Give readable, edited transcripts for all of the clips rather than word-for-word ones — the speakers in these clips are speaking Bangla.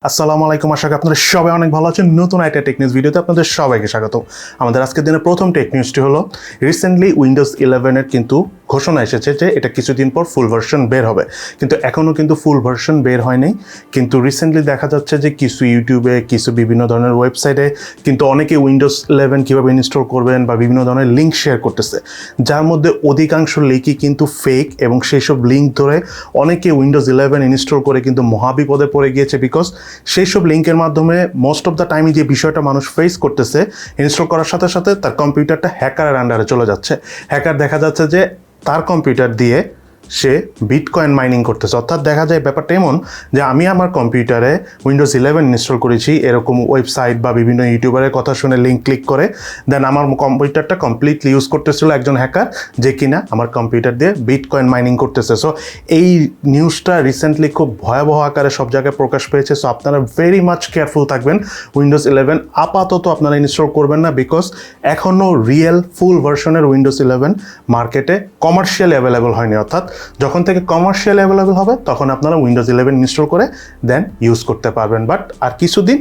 আসসালামু আলাইকুম, আশা করি আপনারা সবাই অনেক ভালো আছেন। নতুন একটা টেক নিউজ ভিডিওতে আপনাদের সবাইকে স্বাগত। আমাদের আজকের দিনের প্রথম টেক নিউজটি হলো রিসেন্টলি উইন্ডোজ 11-এর কিন্তু ঘোষণা এসেছে যে এটা কিছুদিন পর ফুল ভার্সন বের হবে, কিন্তু এখনও কিন্তু ফুল ভার্সন বের হয়নি। কিন্তু রিসেন্টলি দেখা যাচ্ছে যে কিছু ইউটিউবে, কিছু বিভিন্ন ধরনের ওয়েবসাইটে কিন্তু অনেকে উইন্ডোজ 11 কীভাবে ইনস্টল করবেন বা বিভিন্ন ধরনের লিঙ্ক শেয়ার করতেছে, যার মধ্যে অধিকাংশ লিঙ্কই কিন্তু ফেক, এবং সেই সব লিঙ্ক ধরে অনেকে উইন্ডোজ 11 ইনস্টল করে কিন্তু মহাবিপদে পড়ে গিয়েছে। বিকজ সেই সব লিঙ্কের মাধ্যমে মোস্ট অফ দ্য টাইমে যে বিষয়টা মানুষ ফেস করতেছে, ইনস্টল করার সাথে সাথে তার কম্পিউটারটা হ্যাকারের আন্ডারে চলে যাচ্ছে। হ্যাকার দেখা যাচ্ছে যে তার কম্পিউটার দিয়ে সে বিটকয়েন মাইনিং করতেছে। অর্থাৎ দেখা যায় ব্যাপারটা এমন যে আমি আমার কম্পিউটারে উইন্ডোজ 11 ইনস্টল করেছি, এরকম ওয়েবসাইট বা বিভিন্ন ইউটিউবারের কথা শুনে লিঙ্ক ক্লিক করে দেন আমার কম্পিউটারটা কমপ্লিটলি ইউজ করতেছিল একজন হ্যাকার, যে কিনা আমার কম্পিউটার দিয়ে বিটকয়েন মাইনিং করতেছে। সো এই নিউজটা রিসেন্টলি খুব ভয়াবহ আকারে সব জায়গায় প্রকাশ পেয়েছে। সো আপনারা ভেরি মাচ কেয়ারফুল থাকবেন। উইন্ডোজ 11 আপাতত আপনারা ইনস্টল করবেন না, বিকজ এখনও রিয়েল ফুল ভার্সনের উইন্ডোজ 11 মার্কেটে কমার্শিয়ালি অ্যাভেলেবল হয়নি। অর্থাৎ যখন থেকে কমার্শিয়াল অ্যাভেলেবল হবে তখন আপনারা উইন্ডোজ 11 ইনস্টল করে দেন ইউজ করতে পারবেন। বাট আর কিছুদিন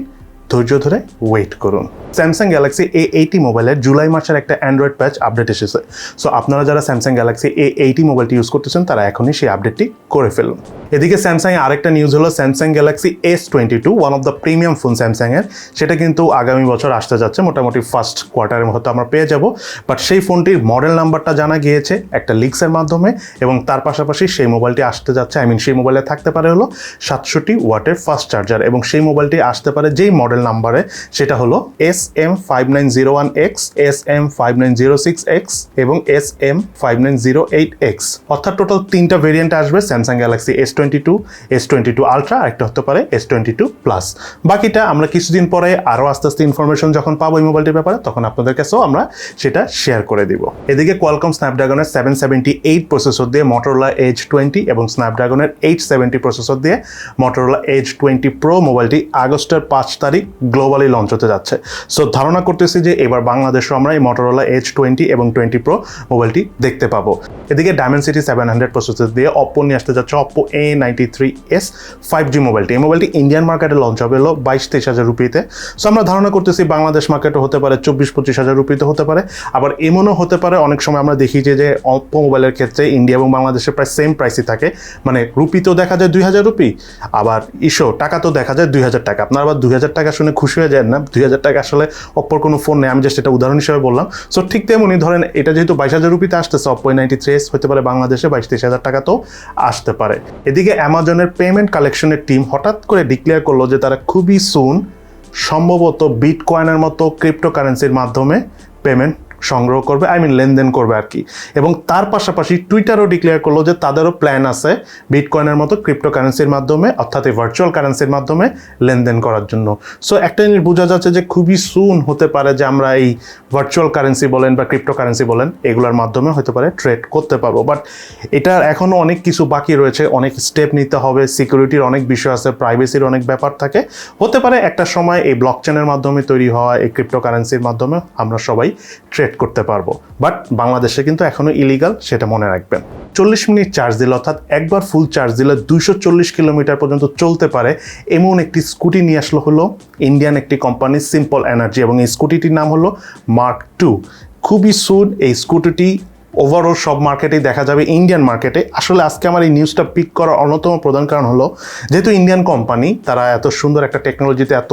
ধৈর্য ধরে ওয়েট করুন। স্যামসাং গ্যালাক্সি A80 মোবাইলের জুলাই মাসের একটা অ্যান্ড্রয়েড প্যাচ আপডেট এসেছে। সো আপনারা যারা স্যামসাং গ্যালাক্সি A80 মোবাইলটি ইউজ করতেছেন তারা এখনই সেই আপডেটটি করে ফেলুন। এদিকে স্যামসাং আরেকটা নিউজ হলো Samsung Galaxy S22, one of the premium phone স্যামসাংয়ের, সেটা কিন্তু আগামী বছর আসতে যাচ্ছে, মোটামুটি ফার্স্ট কোয়ার্টারের মতো আমরা পেয়ে যাব। বাট সেই ফোনটির মডেল নাম্বারটা জানা গিয়েছে একটা লিক্সের মাধ্যমে, এবং তার পাশাপাশি সেই মোবাইলটি আসতে যাচ্ছে, সেই মোবাইলে থাকতে পারে হলো 700 ওয়াটের ফাস্ট চার্জার, এবং সেই মোবাইলটি আসতে পারে যেই মডেল নাম্বারে, সেটা হলো SM5901X, SM5906X এবং SM5908X। অর্থাৎ টোটাল 3টা ভেরিয়েন্ট আসবে Samsung Galaxy S22, S22 ultra, একটা হতে পারে S22 প্লাস। বাকিটা আমরা কিছুদিন পরে আরও আস্তে আস্তে ইনফরমেশন যখন পাবো এই মোবাইলটির ব্যাপারে, তখন আপনাদের কাছেও আমরা সেটা শেয়ার করে দিব। এদিকে কোয়ালকম স্ন্যাপড্রাগনের 778 প্রসেসর দিয়ে Motorola Edge 20 এবং স্ন্যাপড্রাগনের 870 প্রসেসর দিয়ে Motorola Edge 20 Pro মোবাইলটি আগস্টের 5 তারিখ গ্লোবালি লঞ্চ হতে যাচ্ছে। সো ধারণা করতেছি যে এবার বাংলাদেশও আমরা এই Motorola Edge 20 এবং 20 Pro মোবাইলটি দেখতে পাবো। এদিকে Dimensity 700 প্রসেসর দিয়ে Oppo নিয়ে আসতে যাচ্ছে Oppo A93s 5G মোবাইলটি। এই মোবাইলটি ইন্ডিয়ান মার্কেটে লঞ্চ হবে হলো 22-23 হাজার রুপিতে। সো আমরা ধারণা করতেছি বাংলাদেশ মার্কেটে হতে পারে 24-25 হাজার রুপিতে হতে পারে। আবার এমনও হতে পারে অনেক সময় আমরা দেখি যে Oppo মোবাইলের ক্ষেত্রে ইন্ডিয়া এবং বাংলাদেশের প্রায় সেম প্রাইসই থাকে, মানে রুপিতেও দেখা যায় 2000 রুপি, আবার টাকা তো দেখা যায় 2000 টাকা। আপনারা আবার 2000 টাকা শুনে খুশি হয়ে যায় না, 2000 টাকা আসলে অপ্পোর কোনো ফোন নেই, আমি জাস্ট এটা উদাহরণ হিসেবে বললাম। সো ঠিক তেমনই ধরেন এটা যেহেতু 22,000 রুপিতে আসতেছে, Oppo A93s হতে পারে বাংলাদেশে 22-23 হাজার টাকাতেও আসতে পারে। এদিকে অ্যামাজনের পেমেন্ট কালেকশনের টিম হঠাৎ করে ডিক্লেয়ার করলো যে তারা খুবই সুন সম্ভবত বিটকয়েনের মতো ক্রিপ্টোকারেন্সির মাধ্যমে পেমেন্ট সংগ্রহ করবে, লেনদেন করবে আর কি। এবং তার পাশাপাশি টুইটারও ডিক্লেয়ার করলো যে তাদেরও প্ল্যান আছে বিটকয়েনের মতো ক্রিপ্টোকারেন্সির মাধ্যমে, অর্থাৎ এই ভার্চুয়াল কারেন্সির মাধ্যমে লেনদেন করার জন্য। সো একটা জিনিস বোঝা যাচ্ছে যে খুবই সুন হতে পারে যে আমরা এই ভার্চুয়াল কারেন্সি বলেন বা ক্রিপ্টোকারেন্সি বলেন, এগুলোর মাধ্যমে হতে পারে ট্রেড করতে পারবো। বাট এটার এখনও অনেক কিছু বাকি রয়েছে, অনেক স্টেপ নিতে হবে, সিকিউরিটির অনেক বিষয় আছে, প্রাইভেসির অনেক ব্যাপার থাকে। হতে পারে একটা সময় এই ব্লকচেনের মাধ্যমে তৈরি হওয়া এই ক্রিপ্টোকারেন্সির মাধ্যমে আমরা সবাই ট্রেড করতে পারবো। বাট বাংলাদেশে কিন্তু এখনো ইলিগাল, সেটা মনে রাখবেন। 40 মিনিট চার্জ দিলে, অর্থাৎ একবার ফুল চার্জ দিলে 240 কিলোমিটার পর্যন্ত চলতে পারে এমন একটি স্কুটি নিয়ে আসলো হলো ইন্ডিয়ান একটি কোম্পানি সিম্পল এনার্জি, এবং এই স্কুটিটির নাম হলো Mark 2। খুবই সুন এই স্কুটিটি ওভারঅল সব মার্কেটেই দেখা যাবে, ইন্ডিয়ান মার্কেটে। আসলে আজকে আমার এই নিউজটা পিক করার অন্যতম প্রধান কারণ হলো যেহেতু ইন্ডিয়ান কোম্পানি, তারা এত সুন্দর একটা টেকনোলজিতে এত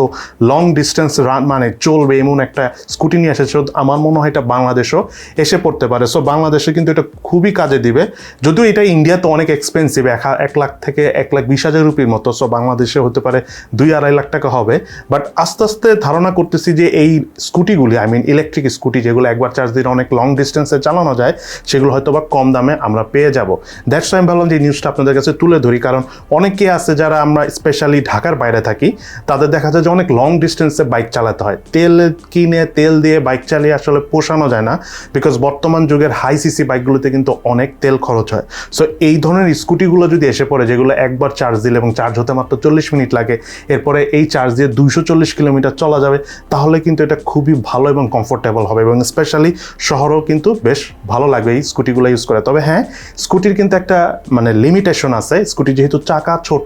লং ডিস্টেন্স রান চলবে এমন একটা স্কুটি নিয়ে এসেছে, আমার মনে হয় এটা বাংলাদেশও এসে পড়তে পারে। সো বাংলাদেশে কিন্তু এটা খুবই কাজে দিবে, যদিও এটা ইন্ডিয়াতে অনেক এক্সপেন্সিভ, 1 লাখ থেকে 1,20,000 রুপির মতো। সো বাংলাদেশে হতে পারে 2-2.5 লাখ টাকা হবে। বাট আস্তে আস্তে ধারণা করতেছি যে এই স্কুটিগুলি, ইলেকট্রিক স্কুটি যেগুলো একবার চার্জ দিলে অনেক লং ডিস্টেন্সে চালানো যায়, সেগুলো হয়তো বা কম দামে আমরা পেয়ে যাব। দ্যাটস আমি ভাবলাম যে নিউজটা আপনাদের কাছে তুলে ধরি, কারণ অনেকে আছে যারা আমরা স্পেশালি ঢাকার বাইরে থাকি, তাদের দেখা যায় যে অনেক লং ডিস্টেন্সে বাইক চালাতে হয়, তেল কিনে তেল দিয়ে বাইক চালিয়ে আসলে পোষানো যায় না, বিকজ বর্তমান যুগের হাই সিসি বাইকগুলোতে কিন্তু অনেক তেল খরচ হয়। সো এই ধরনের স্কুটিগুলো যদি এসে পড়ে, যেগুলো একবার চার্জ দিলে এবং চার্জ হতে মাত্র 40 মিনিট লাগে, এরপরে এই চার্জ দিয়ে 240 কিলোমিটার চলা যাবে, তাহলে কিন্তু এটা খুবই ভালো এবং কমফোর্টেবল হবে, এবং স্পেশালি শহরেও কিন্তু বেশ ভালো লাগবে এই স্কুটিগুলো ইউজ করে। তবে হ্যাঁ, স্কুটির কিন্তু একটা মানে লিমিটেশন আছে। স্কুটি যেহেতু চাকা ছোট,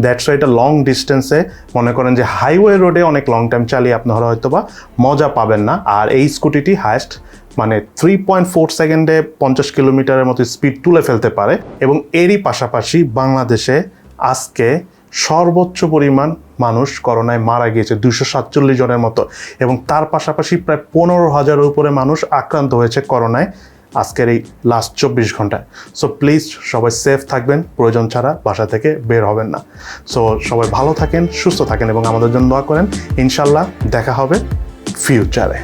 দ্যাটস ওয়াই এটা লং ডিস্টেন্সে মনে করেন যে হাইওয়ে রোডে অনেক লং টাইম চালিয়ে আপনারা হয়তো বা মজা পাবেন না। আর এই স্কুটিটি হায়েস্ট মানে 3.4 সেকেন্ডে 50 কিলোমিটারের মতো স্পিড তুলে ফেলতে পারে। এবং এরই পাশাপাশি বাংলাদেশে আজকে সর্বোচ্চ পরিমাণ মানুষ করোনায় মারা গিয়েছে, 247 জনের মতো, এবং তার পাশাপাশি প্রায় 15,000-এর উপরে মানুষ আক্রান্ত হয়েছে করোনায় আজকের এই লাস্ট 24 ঘন্টায়। সো প্লিজ সবাই সেফ থাকবেন, প্রয়োজন ছাড়া বাসা থেকে বের হবেন না। সো সবাই ভালো থাকেন, সুস্থ থাকেন এবং আমাদের জন্য দোয়া করেন। ইনশাল্লাহ দেখা হবে ফিউচারে।